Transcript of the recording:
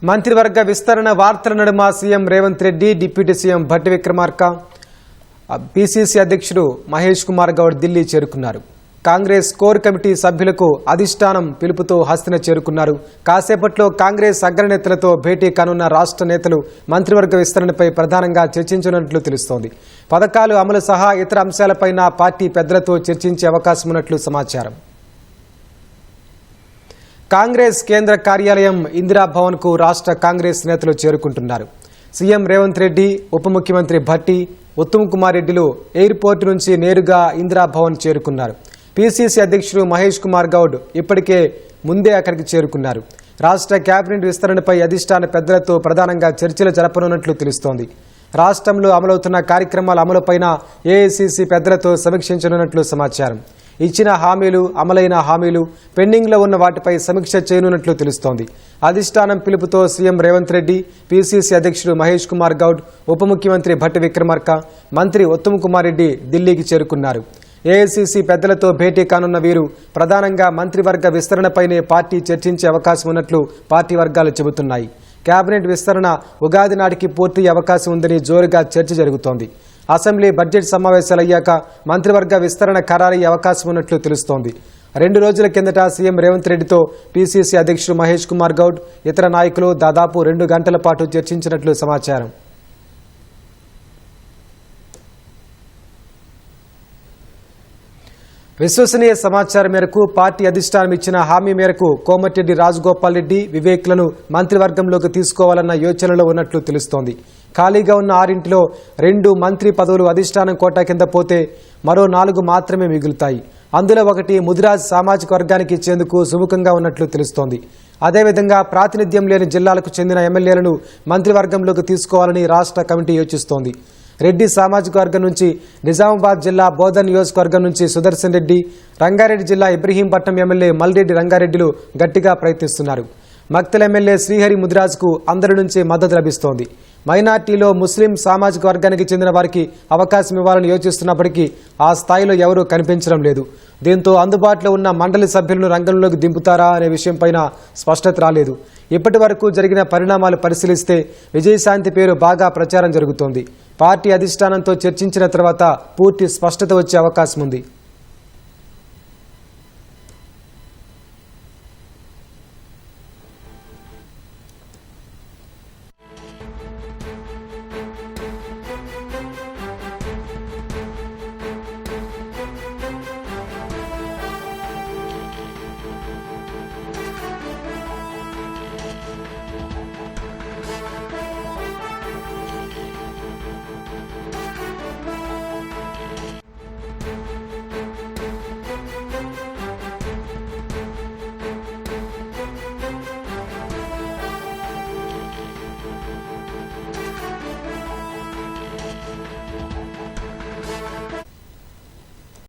మంత్రివర్గ విస్తరణ వార్తల నడుమ CM Revanth Reddy, deputy CM Bhatti Vikramarka, PCC అధ్యక్షుడు మహేష్ కుమార్ గౌడ్ ఢిల్లీ చేరుకున్నారు. కాంగ్రెస్ కోర్ కమిటీ సభ్యులకు అధిష్టానం పిలుపుతో హస్తిన చేరుకున్నారు. కాసేపట్లో కాంగ్రెస్ అగ్రనేతలతో భేటీ కానున్న రాష్ట్ర నేతలు మంత్రివర్గ విస్తరణపై ప్రధానంగా చర్చించనున్నట్లు తెలుస్తోంది. పథకాలు అమలు సహా ఇతర అంశాలపైన పార్టీ పెద్దలతో చర్చించే అవకాశం ఉన్నట్లు సమాచారం. కాంగ్రెస్ కేంద్ర కార్యాలయం ఇందిరాభవన్ కు రాష్ట్ర కాంగ్రెస్ నేతలు చేరుకుంటున్నారు. సీఎం రేవంత్ రెడ్డి, ఉప ముఖ్యమంత్రి భట్టి, ఉత్తమ్ కుమార్ రెడ్డిలు ఎయిర్పోర్టు నుంచి నేరుగా ఇందిరాభవన్ చేరుకున్నారు. పీసీసీ అధ్యక్షుడు మహేష్ కుమార్ గౌడ్ ఇప్పటికే ముందే అక్కడికి చేరుకున్నారు. రాష్ట్ర కేబినెట్ విస్తరణపై అధిష్టాన పెద్దలతో ప్రధానంగా చర్చలు జరపనున్నట్లు తెలుస్తోంది. రాష్ట్రంలో అమలవుతున్న కార్యక్రమాల అమలుపైన ఏఐసీసీ పెద్దలతో సమీక్షించనున్నట్లు సమాచారం. ఇచ్చిన హామీలు, అమలైన హామీలు, పెండింగ్లో ఉన్న వాటిపై సమీక్ష చేయనున్నట్లు తెలుస్తోంది. అధిష్టానం పిలుపుతో సీఎం రేవంత్ రెడ్డి, పీసీసీ అధ్యక్షుడు మహేష్ కుమార్ గౌడ్, ఉప ముఖ్యమంత్రి భట్టి విక్రమార్క, మంత్రి ఉత్తమ్ కుమార్ రెడ్డి ఢిల్లీకి చేరుకున్నారు. ఏఐసీసీ పెద్దలతో భేటీ కానున్న వీరు ప్రధానంగా మంత్రివర్గ విస్తరణపైనే పార్టీ చర్చించే అవకాశం ఉన్నట్లు పార్టీ వర్గాలు చెబుతున్నాయి. కేబినెట్ విస్తరణ ఉగాది నాటికి పూర్తయ్యే అవకాశం ఉందని జోరుగా చర్చ జరుగుతోంది. అసెంబ్లీ బడ్జెట్ సమావేశాలయ్యాక మంత్రివర్గ విస్తరణ ఖరారయ్యే అవకాశం ఉన్నట్లు తెలుస్తోంది. 2 రోజుల కిందట సీఎం రేవంత్ రెడ్డితో పీసీసీ అధ్యక్షుడు మహేష్ కుమార్ గౌడ్, ఇతర నాయకులు దాదాపు 2 గంటల పాటు చర్చించినట్లు సమాచారం. విశ్వసనీయ సమాచారం మేరకు పార్టీ అధిష్టానం ఇచ్చిన హామీ మేరకు కోమటిరెడ్డి రాజగోపాల్ రెడ్డి, వివేక్లను మంత్రివర్గంలోకి తీసుకోవాలన్న యోచనలో ఉన్నట్లు తెలుస్తోంది. ఖాళీగా ఉన్న 6 2 మంత్రి పదవులు అధిష్టానం కోటా కింద పోతే మరో 4 మాత్రమే మిగులుతాయి. అందులో ఒకటి ముదిరాజ్ సామాజిక వర్గానికి ఇచ్చేందుకు సుముఖంగా ఉన్నట్లు తెలుస్తోంది. అదేవిధంగా ప్రాతినిధ్యం లేని జిల్లాలకు చెందిన ఎమ్మెల్యేలను మంత్రివర్గంలోకి తీసుకోవాలని రాష్ట్ర కమిటీ యోచిస్తోంది. రెడ్డి సామాజిక వర్గం నుంచి నిజామాబాద్ జిల్లా బోధన్ నియోజకవర్గం నుంచి సుదర్శన్ రెడ్డి, రంగారెడ్డి జిల్లా ఇబ్రహీంపట్నం ఎమ్మెల్యే మల్రెడ్డి రంగారెడ్డిలు గట్టిగా ప్రయత్నిస్తున్నారు. మక్తల్ ఎమ్మెల్యే శ్రీహరి ముదిరాజ్కు అందరి నుంచి మద్దతు లభిస్తోంది. మైనార్టీలో ముస్లిం సామాజిక వర్గానికి చెందిన వారికి అవకాశం ఇవ్వాలని యోచిస్తున్నప్పటికీ ఆ స్థాయిలో ఎవరూ కనిపించడం లేదు. దీంతో అందుబాటులో ఉన్న మండలి సభ్యులను రంగంలోకి దింపుతారా అనే విషయంపైన స్పష్టత రాలేదు. ఇప్పటి వరకు జరిగిన పరిణామాలు పరిశీలిస్తే విజయశాంతి పేరు బాగా ప్రచారం జరుగుతోంది. పార్టీ అధిష్టానంతో చర్చించిన తర్వాత పూర్తి స్పష్టత వచ్చే అవకాశం ఉంది.